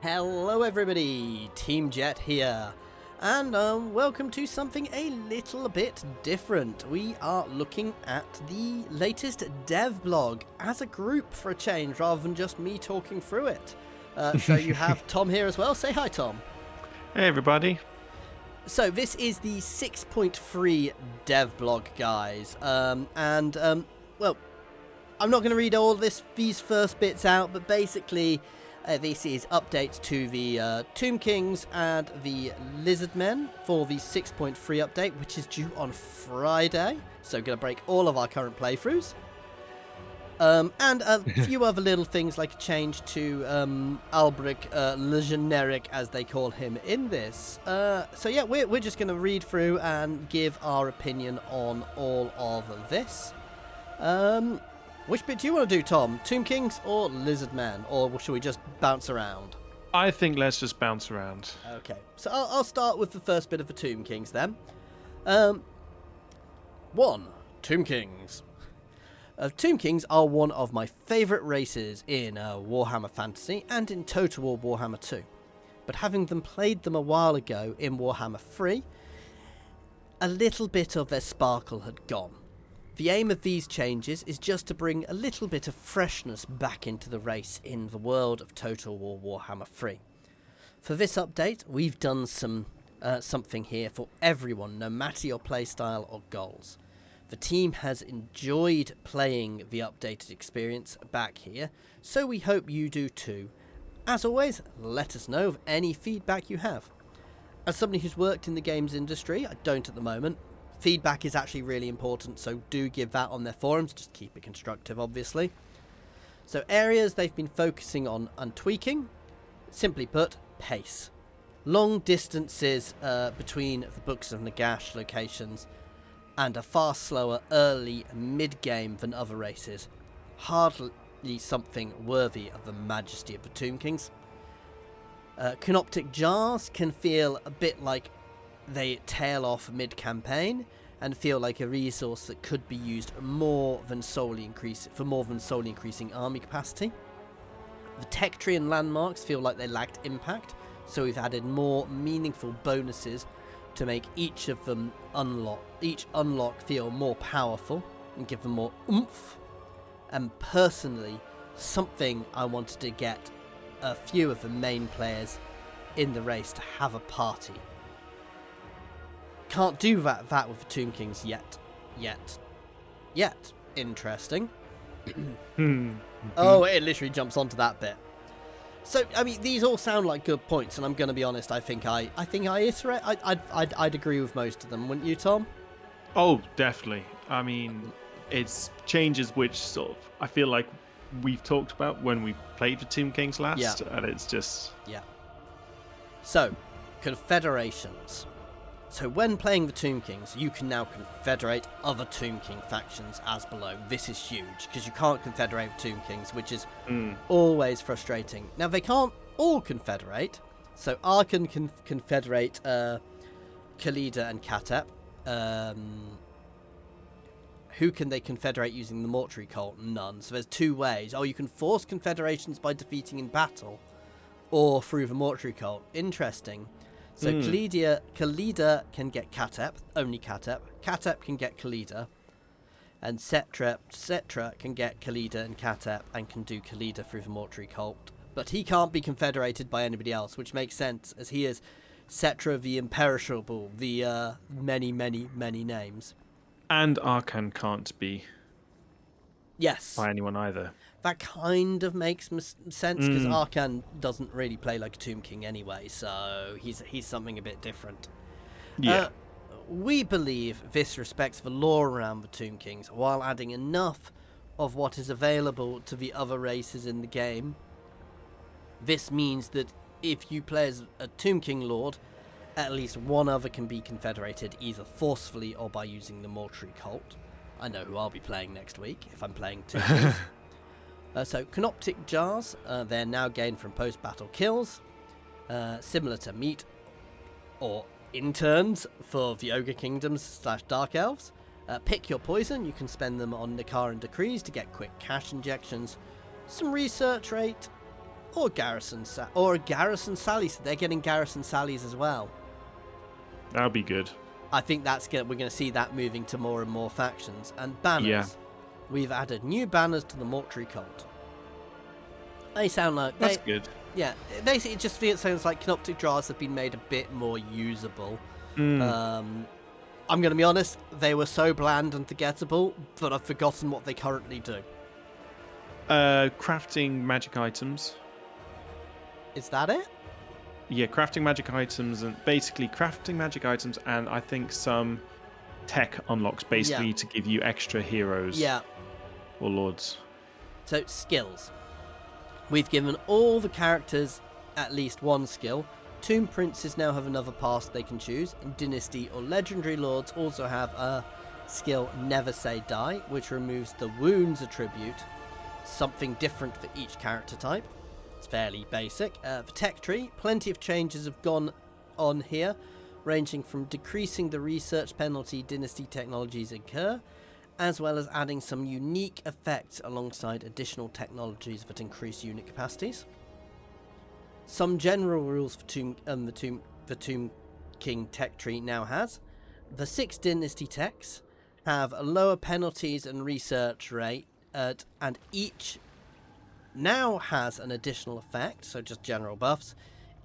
Hello everybody, Team Jet here, and welcome to something a little bit different. We are looking at the latest dev blog as a group for a change, rather than just me talking through it. So you have Tom here as well. Say hi, Tom. Hey everybody. So this is the 6.3 dev blog, guys, well, I'm not going to read all these first bits out, but basically this is updates to the Tomb Kings and the Lizardmen for the 6.3 update, which is due on Friday. So going to break all of our current playthroughs. And a few other little things like a change to Albric Le Generic, as they call him in this. So yeah, we're just going to read through and give our opinion on all of this. Which bit do you want to do, Tom? Tomb Kings or Lizardmen? Or should we just bounce around? I think let's just bounce around. Okay, so I'll start with the first bit of the Tomb Kings then. 1. Tomb Kings. Tomb Kings are one of my favourite races in Warhammer Fantasy and in Total War Warhammer 2. But having played them a while ago in Warhammer 3, a little bit of their sparkle had gone. The aim of these changes is just to bring a little bit of freshness back into the race in the world of Total War Warhammer 3. For this update, we've done something here for everyone, no matter your playstyle or goals. The team has enjoyed playing the updated experience back here, so we hope you do too. As always, let us know of any feedback you have. As somebody who's worked in the games industry, I don't at the moment, feedback is actually really important, so do give that on their forums. Just keep it constructive, obviously. So areas they've been focusing on and tweaking, simply put, pace. Long distances between the Books of Nagash locations and a far slower early mid-game than other races. Hardly something worthy of the majesty of the Tomb Kings. Canoptic jars can feel a bit like they tail off mid-campaign and feel like a resource that could be used for more than solely increasing army capacity. The tech tree and landmarks feel like they lacked impact, so we've added more meaningful bonuses to make each unlock feel more powerful and give them more oomph. And personally, something I wanted to get a few of the main players in the race to have a party. Can't do that with the Tomb Kings yet. Interesting. Oh, it literally jumps onto that bit. So, I mean, these all sound like good points, and I'm going to be honest, I'd agree with most of them, wouldn't you, Tom? Oh, definitely. I mean, it's changes which sort of I feel like we've talked about when we played the Tomb Kings last, and it's just... Yeah. So, confederations. So when playing the Tomb Kings, you can now confederate other Tomb King factions as below. This is huge, because you can't confederate with Tomb Kings, which is always frustrating. Now, they can't all confederate, so Arkan can confederate Khalida and Katep. Who can they confederate using the Mortuary Cult? None. So there's two ways. You can force confederations by defeating in battle, or through the Mortuary Cult. Interesting. So Khalida can get Katep, only Katep. Katep can get Khalida. And Cetra can get Khalida and Katep and can do Khalida through the Mortuary Cult. But he can't be confederated by anybody else, which makes sense, as he is Cetra the Imperishable, the many, many, many names. And Arkan can't be by anyone either. That kind of makes sense, because Arkan doesn't really play like a Tomb King anyway, so he's something a bit different. Yeah. We believe this respects the lore around the Tomb Kings, while adding enough of what is available to the other races in the game. This means that if you play as a Tomb King Lord, at least one other can be confederated, either forcefully or by using the Mortuary Cult. I know who I'll be playing next week, if I'm playing Tomb Kings. So, Canoptic Jars, they're now gained from post-battle kills, similar to meat or interns for the Ogre Kingdoms / Dark Elves. Pick your poison, you can spend them on Nakaran Decrees to get quick cash injections, some research rate, or or a Garrison Sally. So they're getting Garrison Sallies as well. That'll be good. I think we're going to see that moving to more and more factions. And banners. Yeah. We've added new banners to the Mortuary Cult. They sound like... That's good. Yeah, basically it just sounds like Canoptic Jars have been made a bit more usable. I'm going to be honest, they were so bland and forgettable that I've forgotten what they currently do. Crafting magic items. Is that it? Yeah, crafting magic items, and basically crafting magic items, and I think some tech unlocks basically to give you extra heroes. Yeah. Or lords. So, skills. We've given all the characters at least one skill. Tomb Princes now have another pass they can choose, and Dynasty or Legendary Lords also have a skill Never Say Die, which removes the Wounds attribute, something different for each character type. It's fairly basic. For Tech Tree, plenty of changes have gone on here, ranging from decreasing the research penalty Dynasty technologies incur, as well as adding some unique effects alongside additional technologies that increase unit capacities. Some general rules for the Tomb King Tech Tree now has. The 6 Dynasty techs have lower penalties and research rate, and each now has an additional effect, so just general buffs.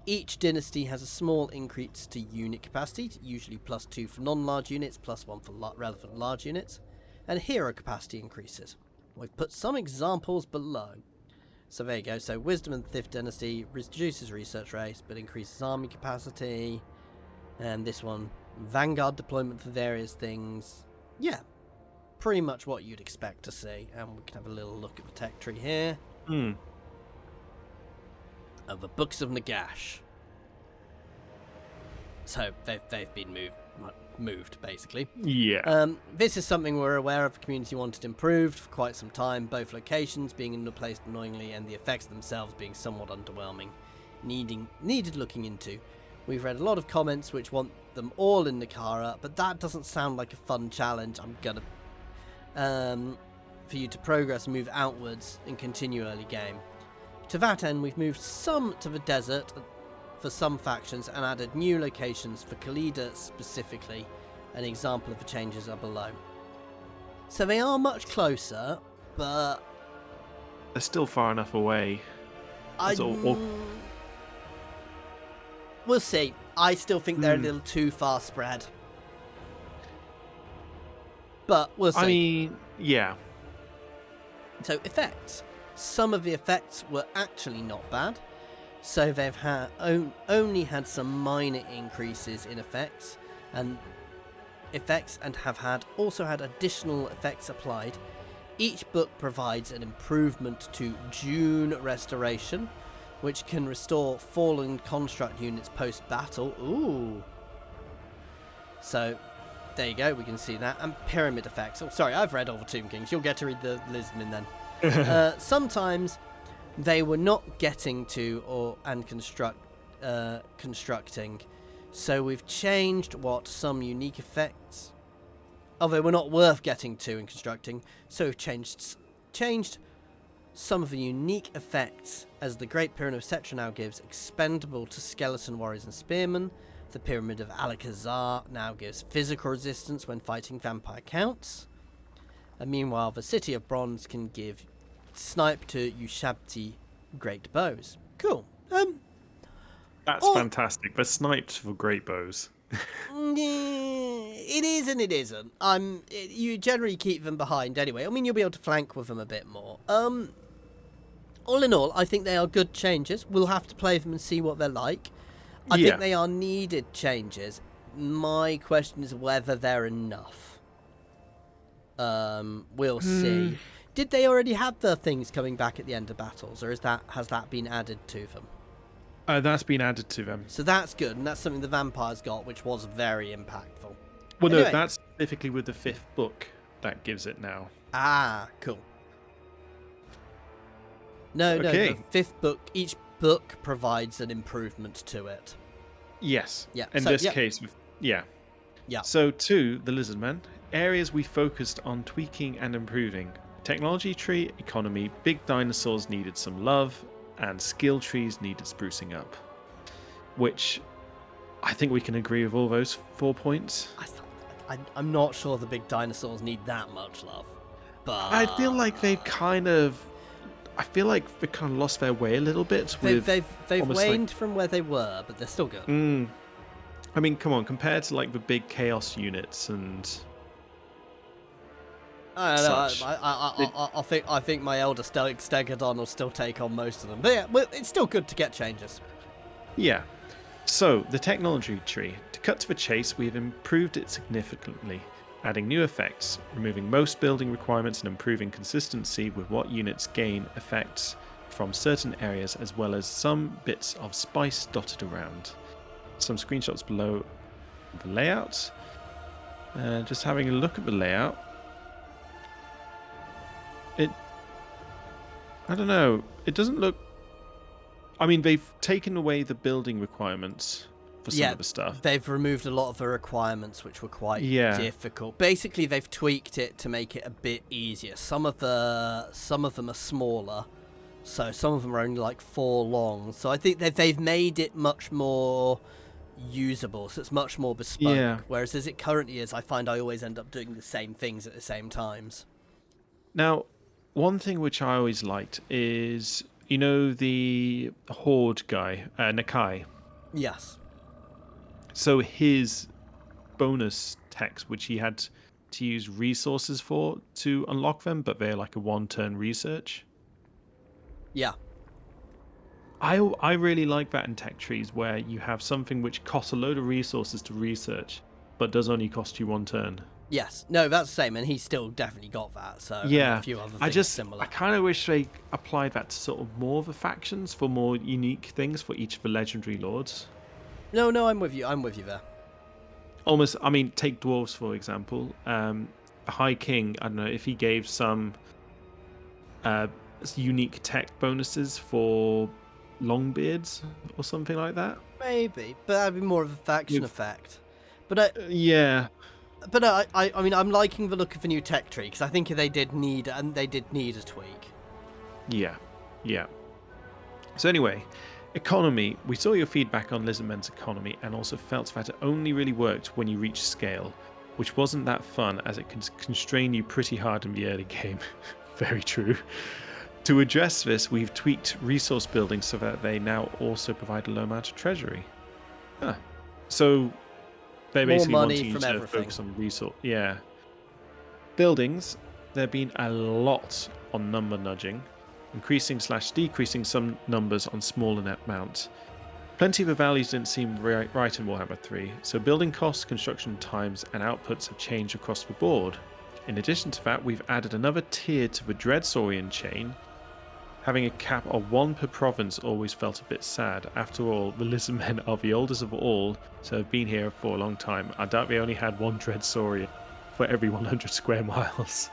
Each dynasty has a small increase to unit capacity, usually +2 for non-large units, +1 for relevant large units, and hero capacity increases. We've put some examples below. So there you go. So Wisdom and 5th Dynasty reduces research rate, but increases army capacity. And this one, Vanguard deployment for various things. Yeah, pretty much what you'd expect to see. And we can have a little look at the tech tree here. Of the Books of Nagash. So they've been moved basically. Yeah. This is something we're aware of. The community wanted improved for quite some time. Both locations being replaced annoyingly, and the effects themselves being somewhat underwhelming, needed looking into. We've read a lot of comments which want them all in Nakara, but that doesn't sound like a fun challenge. I'm gonna for you to progress and move outwards and continue early game. To that end, we've moved some to the desert for some factions and added new locations for Khalida specifically. An example of the changes are below. So they are much closer, but they're still far enough away. We'll see. I still think they're a little too far spread. But we'll see. I mean, yeah. So effects. Some of the effects were actually not bad. So they've only had some minor increases in effects and have also had additional effects applied. Each book provides an improvement to June Restoration, which can restore fallen construct units post-battle. Ooh. So there you go, we can see that. And pyramid effects. Oh, sorry, I've read all the Tomb Kings. You'll get to read the Lisbon then. Sometimes they were not getting to constructing, so we've changed what some unique effects. They were not worth getting to and constructing, so we've changed some of the unique effects, as the Great Pyramid of Cetra now gives expendable to skeleton warriors and spearmen. The Pyramid of Alakazar now gives physical resistance when fighting vampire counts. And meanwhile, the City of Bronze can give snipe to Ushabti great bows. Cool. That's fantastic. They're sniped for great bows. It is and it isn't. You generally keep them behind anyway. I mean, you'll be able to flank with them a bit more. All in all, I think they are good changes. We'll have to play them and see what they're like. I think they are needed changes. My question is whether they're enough. We'll see. Did they already have the things coming back at the end of battles, or has that been added to them? That's been added to them. So that's good, and that's something the vampires got, which was very impactful. Well, anyway. No, that's specifically with the 5th book that gives it now. Ah, cool. No, Okay. the 5th book, each book provides an improvement to it. Yes. Yeah. In this case, yeah. So, 2, the Lizardman. Areas we focused on tweaking and improving. Technology tree, economy, big dinosaurs needed some love. and skill trees needed sprucing up. Which I think we can agree with all those 4 points. I'm not sure the big dinosaurs need that much love, but I feel like they've kind of lost their way a little bit. They've waned from where they were, but they're still good. I mean, come on, compared to like the big chaos units and I don't know. such. I think my elder Stegodon will still take on most of them, but yeah, well, it's still good to get changes. Yeah. So, the technology tree. To cut to the chase, we have improved it significantly, adding new effects, removing most building requirements and improving consistency with what units gain effects from certain areas, as well as some bits of spice dotted around. Some screenshots below the layout. Just having a look at the layout. I don't know. It doesn't look... I mean, they've taken away the building requirements for some of the stuff. They've removed a lot of the requirements, which were quite difficult. Basically, they've tweaked it to make it a bit easier. Some of them are smaller, so some of them are only like 4 long. So I think they've made it much more usable, so it's much more bespoke. Yeah. Whereas as it currently is, I find I always end up doing the same things at the same times. Now, one thing which I always liked is, you know, the Horde guy, Nakai. Yes. So his bonus text, which he had to use resources for to unlock them, but they're like a 1-turn research. Yeah. I really like that in tech trees, where you have something which costs a load of resources to research, but does only cost you 1 turn. Yes. No, that's the same, and he's still definitely got that. So yeah, and a few other things similar. I kind of wish they applied that to sort of more of the factions for more unique things for each of the legendary lords. No, I'm with you. I'm with you there. Almost, I mean, take dwarves for example. The High King, I don't know if he gave some unique tech bonuses for Longbeards or something like that. Maybe, but that'd be more of a faction effect. But yeah. But I mean, I'm liking the look of the new tech tree because I think they did need a tweak. Yeah. So anyway, economy. We saw your feedback on Lizardmen's economy and also felt that it only really worked when you reached scale, which wasn't that fun as it can constrain you pretty hard in the early game. Very true. To address this, we've tweaked resource building so that they now also provide a low amount of treasury. So they basically want you to focus on resource. Yeah. Buildings, there have been a lot on number nudging, increasing/decreasing some numbers on smaller net amounts. Plenty of the values didn't seem right in Warhammer 3, so building costs, construction times, and outputs have changed across the board. In addition to that, we've added another tier to the Dreadsaurian chain. Having a cap of 1 per province always felt a bit sad. After all, the Lizardmen are the oldest of all, so have been here for a long time. I doubt they only had 1 Dreadsaurian for every 100 square miles.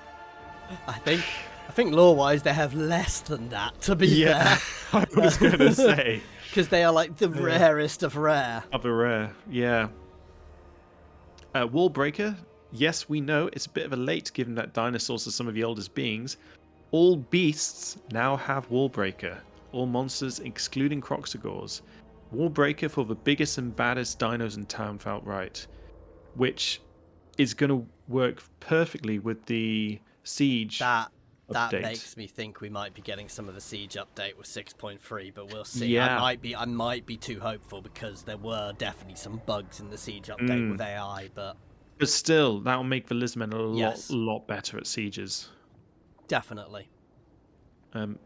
I think lore-wise they have less than that, to be fair. I was going to say. Because they are like the rarest of rare. Of the rare, yeah. Wallbreaker. Yes, we know it's a bit of a late given that dinosaurs are some of the oldest beings. All beasts now have Wallbreaker. All monsters, excluding Croxagores. Wallbreaker for the biggest and baddest dinos in town felt right. Which is going to work perfectly with the Siege That update. makes me think we might be getting some of the Siege update with 6.3, but we'll see. Yeah. I might be too hopeful because there were definitely some bugs in the Siege update with AI, but still, that'll make the Lizardmen a lot better at sieges. Definitely.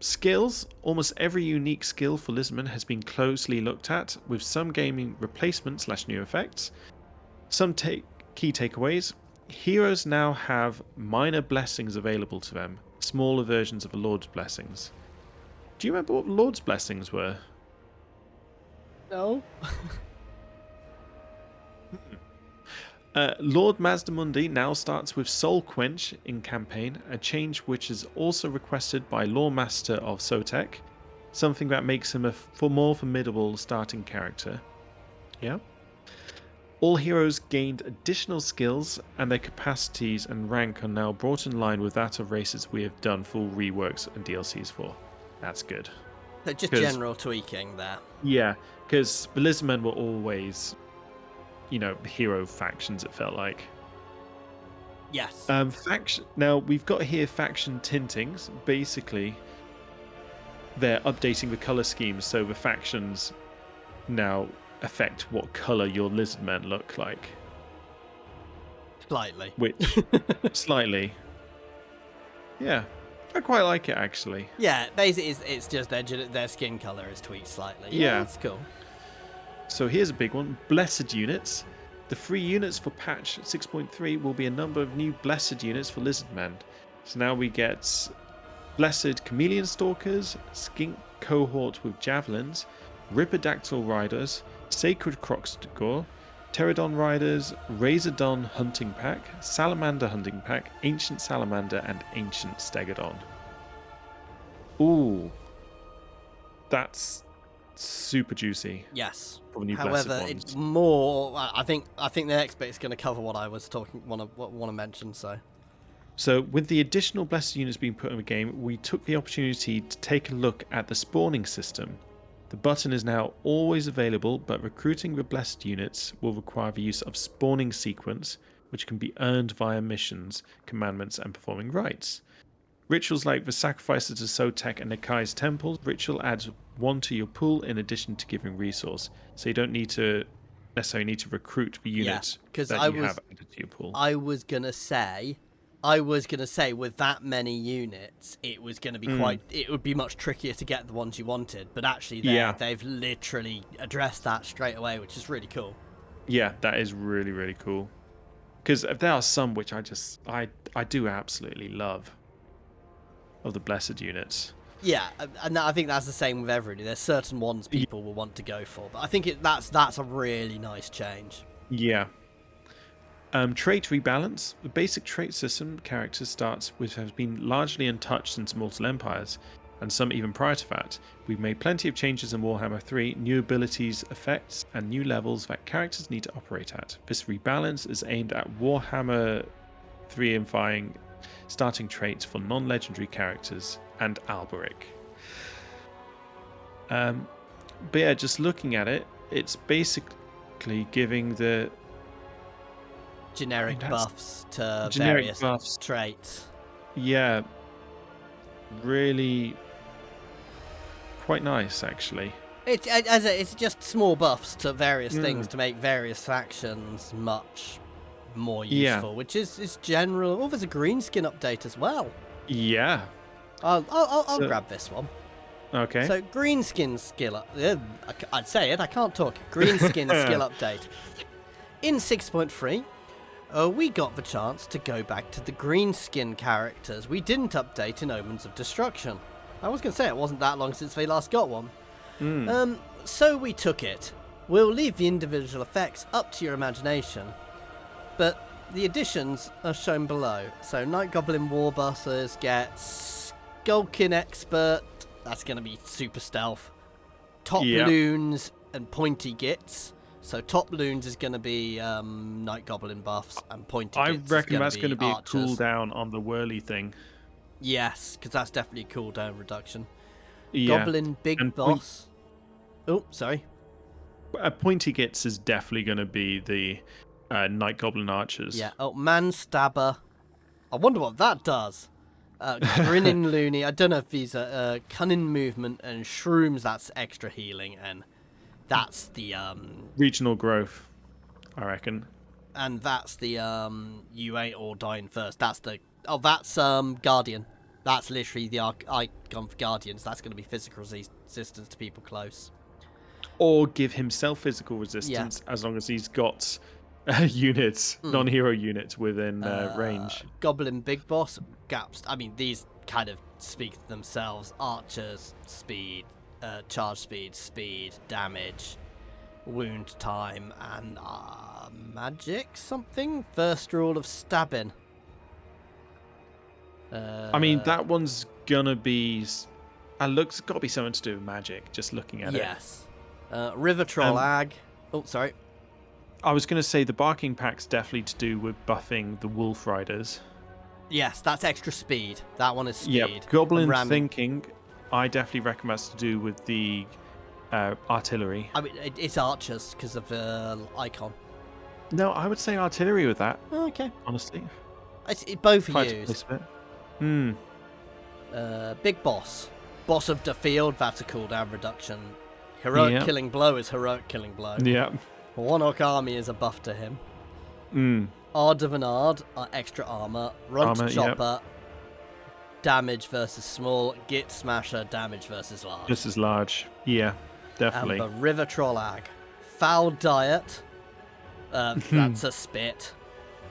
Skills. Almost every unique skill for Lizardmen has been closely looked at, with some gaming replacements/new effects. Some key takeaways. Heroes now have minor blessings available to them, smaller versions of the Lord's blessings. Do you remember what Lord's blessings were? No. Lord Mazdamundi now starts with Soul Quench in campaign, a change which is also requested by Lore Master of Sotek, something that makes him a more formidable starting character. Yeah. All heroes gained additional skills, and their capacities and rank are now brought in line with that of races we have done full reworks and DLCs for. That's good. So just general tweaking there. Yeah, because the Lizardmen were always, hero factions, it felt like. Yes. Faction. Now, we've got here faction tintings. Basically, they're updating the color schemes, so the factions now affect what color your Lizardmen look like. Slightly. Which, slightly. Yeah, I quite like it, actually. Yeah, basically it's just their skin color is tweaked slightly. Yeah, that's cool. So here's a big one. Blessed units. The free units for patch 6.3 will be a number of new blessed units for Lizardmen. So now we get Blessed Chameleon Stalkers, Skink Cohort with Javelins, Ripidactyl Riders, Sacred Croxdagor, Pterodon Riders, Razordon Hunting Pack, Salamander Hunting Pack, Ancient Salamander, and Ancient Stegodon. Ooh. That's super juicy. Yes. However, it's more. I think the next bit is going to cover what I was want to mention. So with the additional blessed units being put in the game, we took the opportunity to take a look at the spawning system. The button is now always available, but recruiting the blessed units will require the use of spawning sequence, which can be earned via missions, commandments, and performing rites. Rituals like the sacrifices to Sotek and Nikai's temples, ritual adds 1 to your pool in addition to giving resource. So you don't necessarily need to recruit the units that you have added to your pool. I was gonna say with that many units, it was gonna be it would be much trickier to get the ones you wanted. But actually, they've literally addressed that straight away, which is really cool. Yeah, that is really, really cool. Because there are some which I do absolutely love. Of the blessed units. Yeah, and I think that's the same with everybody. There's certain ones people will want to go for, but I think that's a really nice change. Yeah. Trait rebalance. The basic trait system character starts with has been largely untouched since Mortal Empires, and some even prior to that. We've made plenty of changes in Warhammer 3, new abilities, effects, and new levels that characters need to operate at. This rebalance is aimed at Warhammer 3-ifying starting traits for non-legendary characters and Alberic. But yeah, just looking at it, it's basically giving the generic buffs to various traits. Yeah, really quite nice, actually. It's just small buffs to various things to make various factions much more useful, which is general. Oh, there's a green skin update as well. Yeah. I'll grab this one. Okay. So green skin skill up. I'd say it. I can't talk. Green skin skill update. In 6.3, we got the chance to go back to the green skin characters we didn't update in Omens of Destruction. I was going to say it wasn't that long since they last got one. So we took it. We'll leave the individual effects up to your imagination. But the additions are shown below. So Night Goblin Warbusters get Skulking Expert. That's going to be super stealth. Top Loons and Pointy Gits. So Top Loons is going to be Night Goblin buffs, and Pointy Gits I reckon that's going to be a archers. cooldown on the whirly thing. Yes, because that's definitely a cooldown reduction. Yeah. Goblin Big Boss. Oh, sorry. Pointy Gits is definitely going to be the Night Goblin archers. Yeah. Oh, Man Stabber. I wonder what that does. Grinning Loony. I don't know if these are Cunning Movement and Shrooms. That's extra healing, and that's the regional growth, I reckon. And that's the you ain't all dying first. That's Guardian. That's literally the icon for Guardians. That's going to be physical resistance to people close. Or give himself physical resistance as long as he's got units, non-hero units within range. Goblin Big Boss, gaps. I mean, these kind of speak for themselves. Archers, speed, charge speed, damage, wound time, and magic something. First rule of stabbing. I mean, that one's gonna be. It's got to be something to do with magic. Just looking at it. Yes. River Troll Ag. Oh, sorry. I was gonna say the barking pack's definitely to do with buffing the Wolf Riders. Yes, that's extra speed. That one is speed. Yep. Goblin Thinking. I definitely reckon that's to do with the artillery. I mean, it's archers because of the icon. No, I would say artillery with that. Oh, okay. Honestly. Both are Try to used. place it. Big boss. Boss of the field, that's a cooldown reduction. Heroic killing blow is heroic killing blow. Yeah. One-Orc army is a buff to him. Mm. Ard of an Ard, extra armor. Runt Armor, chopper, damage versus small. Git smasher, damage versus large. Just as large. Yeah, definitely. And the River Trollag. Foul diet, that's a spit.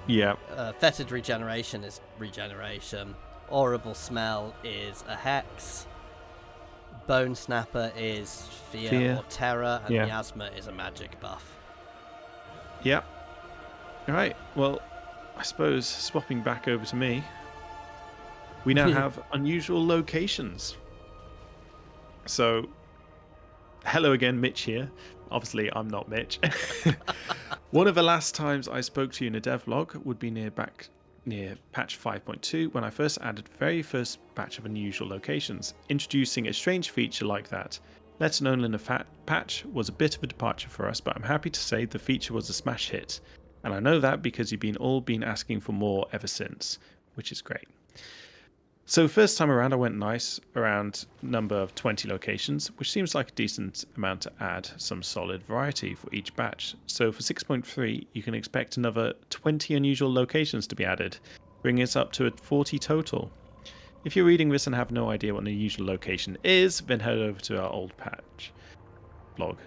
Yeah. Fetid regeneration is regeneration. Horrible smell is a hex. Bone snapper is fear or terror, and miasma is a magic buff. Yep. All right. Well, I suppose swapping back over to me, we now have unusual locations. So, hello again, Mitch here. Obviously, I'm not Mitch. One of the last times I spoke to you in a devlog would be near patch 5.2 when I first added the very first batch of unusual locations, introducing a strange feature like that. Let Alone in a patch was a bit of a departure for us, but I'm happy to say the feature was a smash hit. And I know that because you've all been asking for more ever since, which is great. So first time around I went nice around number of 20 locations, which seems like a decent amount to add some solid variety for each batch. So for 6.3 you can expect another 20 unusual locations to be added, bringing us up to a 40 total. If you're reading this and have no idea what an unusual location is, then head over to our old patch blog.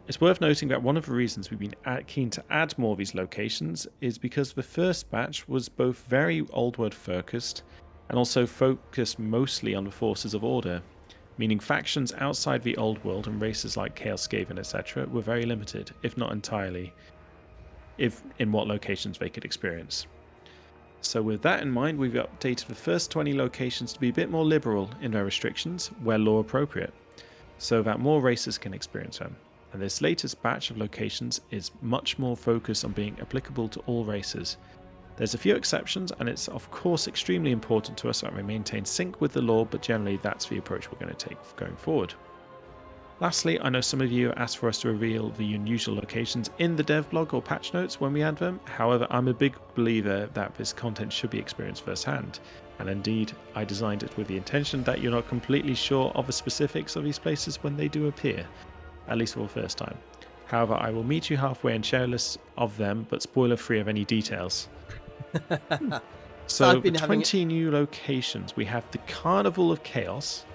It's worth noting that one of the reasons we've been keen to add more of these locations is because the first batch was both very Old World focused and also focused mostly on the forces of order, meaning factions outside the Old World and races like Chaos Skaven, etc. were very limited, if not entirely, in what locations they could experience. So with that in mind, we've updated the first 20 locations to be a bit more liberal in their restrictions where law appropriate, so that more races can experience them. And this latest batch of locations is much more focused on being applicable to all races. There's a few exceptions, and it's of course extremely important to us that we maintain sync with the law, but generally that's the approach we're going to take going forward. Lastly, I know some of you asked for us to reveal the unusual locations in the devlog or patch notes when we add them. However, I'm a big believer that this content should be experienced firsthand, and indeed I designed it with the intention that you're not completely sure of the specifics of these places when they do appear, at least for the first time. However, I will meet you halfway and share a list of them, but spoiler free of any details. So the 20 new locations, we have the Carnival of Chaos,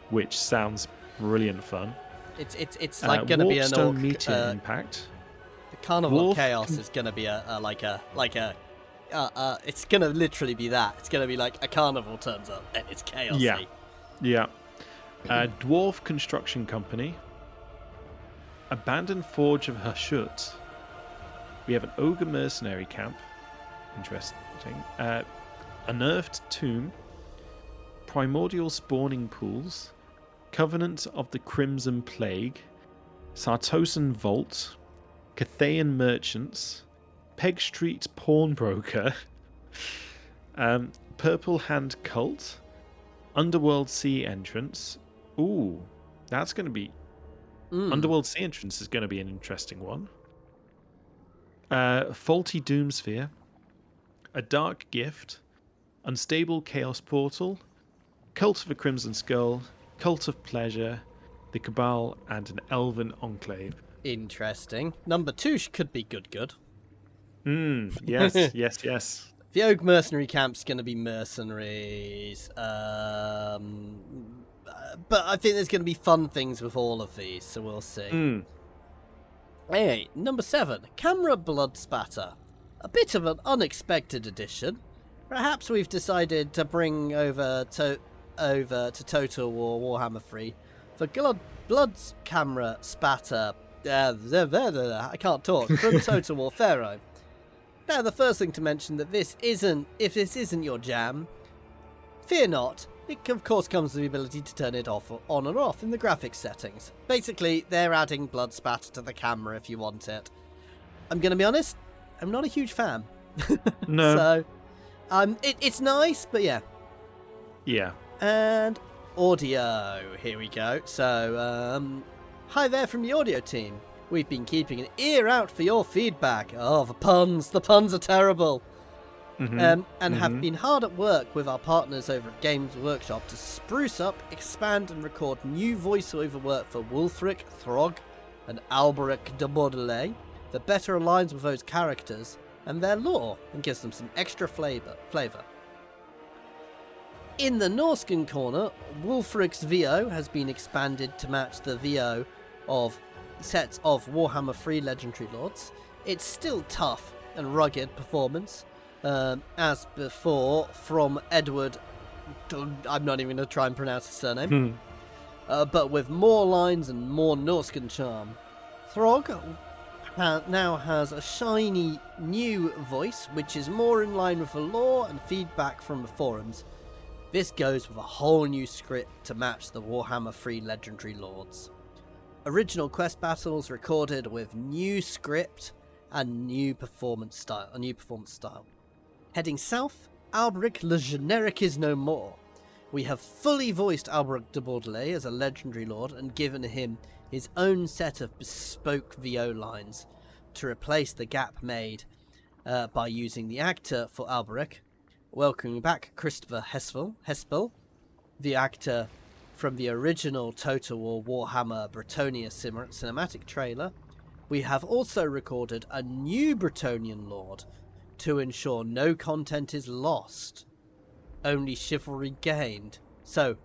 which sounds brilliant fun. It's like going to be an orc meteor impact. The Carnival of Chaos is going to be it's going to literally be that. It's going to be like a carnival turns up and it's chaosy. Yeah. Dwarf Construction Company. Abandoned Forge of Hashut. We have an Ogre Mercenary Camp. Interesting. Unearthed Tomb. Primordial Spawning Pools. Covenant of the Crimson Plague. Sartosan Vault. Cathayan Merchants. Peg Street Pawnbroker. Purple Hand Cult. Underworld Sea Entrance. Ooh, that's going to be... Underworld Sea Entrance is going to be an interesting one. Faulty Doomsphere. A Dark Gift. Unstable Chaos Portal. Cult of the Crimson Skull. Cult of Pleasure. The Cabal, and an Elven Enclave. Interesting. Number 2 could be good. Yes, yes. The Ogre Mercenary Camp's going to be mercenaries. But I think there's going to be fun things with all of these, so we'll see. Hey, number 7, Camera Blood Spatter. A bit of an unexpected addition. Perhaps we've decided to bring over to Total War Warhammer 3 for Blood Camera Spatter. I can't talk. From Total War Pharaoh. Now, the first thing to mention that if this isn't your jam, fear not. It of course comes with the ability to turn it on or off in the graphics settings. Basically, they're adding blood spatter to the camera if you want it. I'm going to be honest, I'm not a huge fan. No. So, it's nice, but yeah. Yeah. And audio. Here we go. So, hi there from the audio team. We've been keeping an ear out for your feedback. Oh, the puns. The puns are terrible. And have been hard at work with our partners over at Games Workshop to spruce up, expand and record new voiceover work for Wulfric, Throg and Alberic de Bordelais that better aligns with those characters and their lore and gives them some extra flavour. In the Norskin corner, Wulfric's VO has been expanded to match the VO of sets of Warhammer 3 Legendary Lords. It's still tough and rugged performance, as before, from Edward. I'm not even going to try and pronounce his surname. But with more lines and more Norskin charm. Throg now has a shiny new voice, which is more in line with the lore and feedback from the forums. This goes with a whole new script to match the Warhammer 3 Legendary Lords. Original quest battles recorded with new script and new performance style. Heading south, Alberic Le Generic is no more. We have fully voiced Alberic de Bordelais as a legendary lord and given him his own set of bespoke VO lines to replace the gap made by using the actor for Alberic. Welcoming back Christopher Hespel, the actor from the original Total War Warhammer Bretonnia cinematic trailer. We have also recorded a new Bretonian lord to ensure no content is lost, only chivalry gained. So,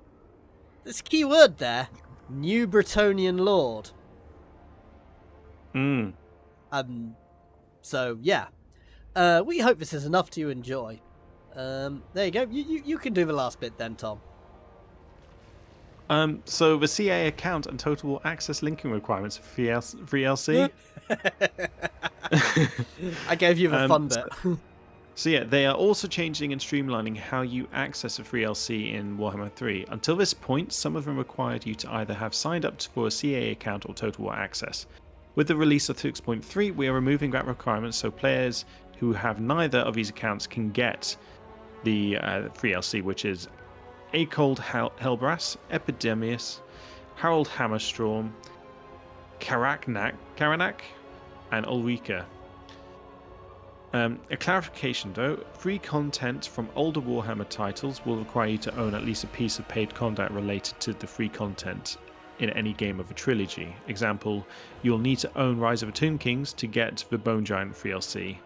this key word there, new Bretonian lord. So, yeah. We hope this is enough to enjoy. There you go. You can do the last bit then, Tom. So the CA account and Total War access linking requirements for VLC. I gave you the fun bit. So yeah, they are also changing and streamlining how you access a free LC in Warhammer 3. Until this point, some of them required you to either have signed up for a CA account or Total War access. With the release of 6.3, we are removing that requirement so players who have neither of these accounts can get the free LC, which is Acold Helbrass, Epidemius, Harold Hammerstorm, Karanak, and Ulrika. A clarification though, free content from older Warhammer titles will require you to own at least a piece of paid content related to the free content in any game of a trilogy. Example, you'll need to own Rise of the Tomb Kings to get the Bone Giant free DLC,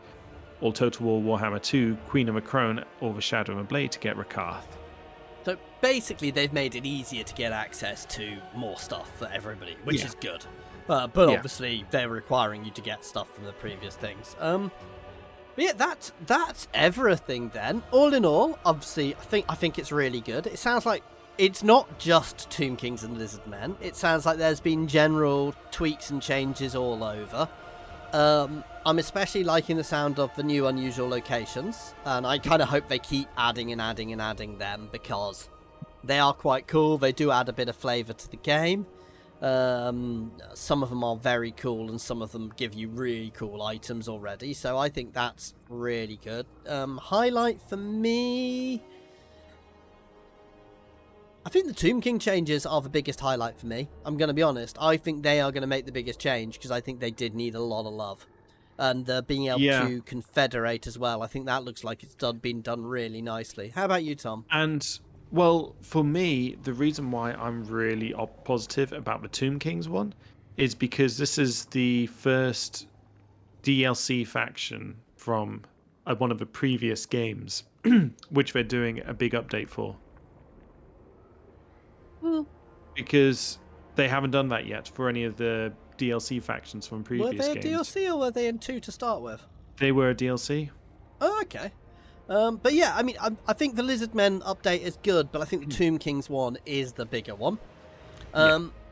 or Total War Warhammer 2, Queen of Macron, or the Shadow of a Blade to get Rakarth. So basically they've made it easier to get access to more stuff for everybody, which is good. But obviously they're requiring you to get stuff from the previous things. But yeah, that's everything then. All in all, obviously, I think it's really good. It sounds like it's not just Tomb Kings and Lizard Men. It sounds like there's been general tweaks and changes all over. I'm especially liking the sound of the new unusual locations, and I kind of hope they keep adding and adding and adding them because they are quite cool. They do add a bit of flavour to the game. Some of them are very cool and some of them give you really cool items already, so I think that's really good. Highlight for me, I think the Tomb King changes are the biggest highlight for me. I'm going to be honest, I think they are going to make the biggest change because I think they did need a lot of love, and being able to confederate as well, I think that looks like it's been done really nicely. How about you, Tom? And well, for me, the reason why I'm really positive about the Tomb Kings one is because this is the first DLC faction from one of the previous games, which they're doing a big update for. Because they haven't done that yet for any of the DLC factions from previous games. Were they a DLC or were they in 2 to start with? They were a DLC. Oh, okay. But yeah, I mean, I think the Lizard Men update is good, but I think the Tomb Kings one is the bigger one.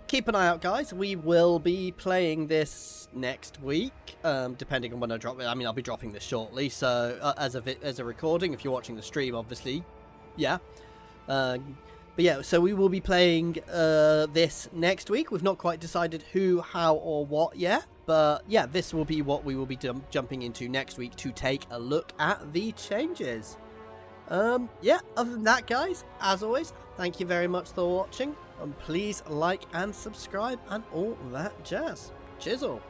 Keep an eye out, guys. We will be playing this next week, depending on when I drop it. I mean, I'll be dropping this shortly, so as a recording, if you're watching the stream, obviously, yeah. But yeah, so we will be playing this next week. We've not quite decided who, how, or what yet. But yeah, this will be what we will be jumping into next week to take a look at the changes. Yeah, other than that, guys, as always, thank you very much for watching, and please like and subscribe and all that jazz. Cheers all.